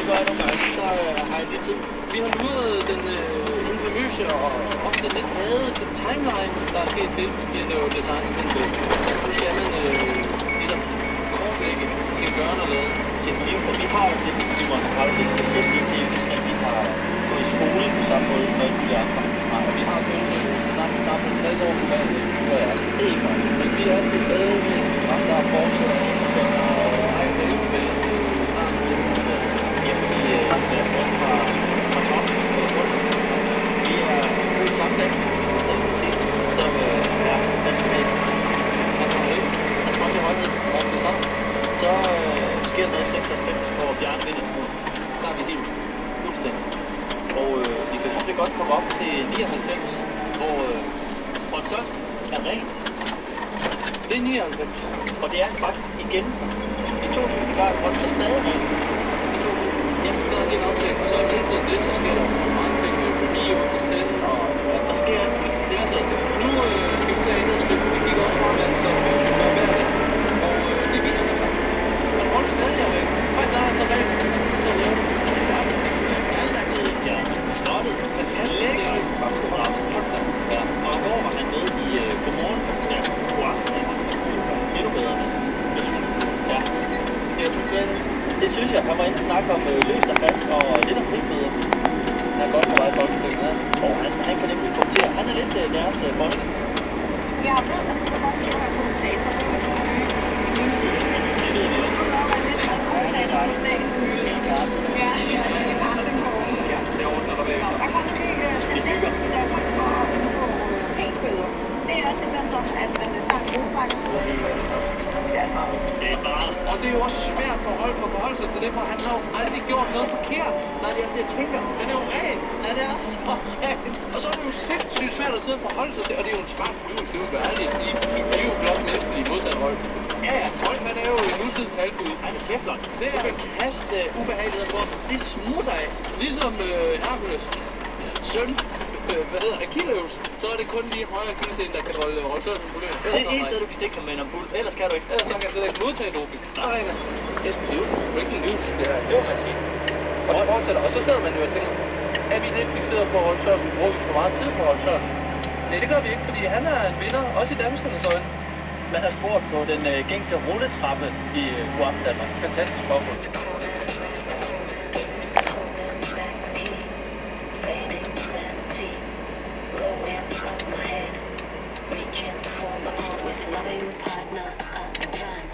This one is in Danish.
gør jeg nogle gange. Så har jeg lige tid. Vi har luret den infamøse og ofte lidt hadede timeline, der er sket fedt i noget design til min bedste. Nu skal man ligesom kortlægge sin gørne og lade til liv, og vi har jo lidt, Simon, har jo lidt specielt i det, hvis at vi har gået i skole på samme måde som alle de andre. Nej, vi har kun til sammen snart 50 år på hver nu er jeg. Det er ikke godt. Men vi er til stede med et program, der er formet af, så trækker sig helt tilbage til starten af 1900-tallet. Ja, fordi deres drøm fra toppen på bunden. Vi er født samme dag, det er præcis, som danske mænd. Han tror ikke. Han skal til højhed og det samme. Så sker der noget i 96, hvor Bjarne vinder turen. Der er vi helt Fuldstændig. Og vi kan sådan set godt komme op til 99, hvor Rolf Sørensen er ren. Det er 99. Og det er han faktisk igen. I 2000 var Rolf så stadig ren. I 2000. Ja, der er helt opsigt. Og så i mellemtiden det, så sker der mange ting med Romeo og Cassell og der sker det, jeg sidder til. Nu skal vi tage endnu et skridt, for vi kigger også fremad, så vi gør hver dag. Og det viser sig. Men Rolf stadig er væk. Faktisk er han så ren, at han tid til at lave det. Verdensting til alle er nede i stjernen. Slottet. Fantastisk stjerne. Ja, og i går var han med i Godmorgen. Ja, godaften. Endnu bedre næsten. Ja. Jeg tror det. Det synes jeg. Han var inde og snakke om løst og fast og lidt om rigmøder. Han er godt på vej i Folketinget. Og han kan nemlig kommentere. Han er lidt deres Bonniksen. Jeg ved, at du godt lide at være kommentator. Det ved vi også. Du har været lidt med kommentator på dagen, synes jeg. Ja, det er Karsten på Aarhus her. Det ordner der væk. Der kommer en tendens i Danmark for at undgå rækbøder. Det er simpelthen sådan, at man tager en motorvej og sidder lidt på det. Det er meget. Og det er jo også svært for Rolf at forholde sig til det, for han har jo aldrig gjort noget forkert. Nej, det er også det, jeg tænker. Han er jo ren. Han er så ren. Og så er det jo sindssygt svært at sidde og forholde sig til. Og det er jo en smart flyvelse, det vil være ærligt at sige. Det er jo blot næsten i modsat Rolf. Ja, Rolf han er jo i nutidens halvgud. Han er teflon. Det er kan kaste ubehageligheder på. Det smutter af. Ligesom Hercules søn, hvad hedder Achilleus, så er det kun lige højre akillescene, der kan holde Rolf Sørensen på løn. Det er det eneste sted, du kan stikke ham med en ampul. Ellers kan du ikke. Ellers så kan jeg slet ikke modtage doping. Der er en eksklusiv breaking news. Det var faktisk. Og det fortsætter. Og så sidder man jo og tænker, er vi lidt fixeret på Rolf Sørensen? Bruger vi for meget tid på Rolf Sørensen? Nej, det gør vi ikke, fordi han er en vinder, også i danskernes øjne. Man har spurgt på den gængse rulletrappe i Godaften Danmark. Fantastisk bagfund. Reaching for my always loving partner, I'm trying.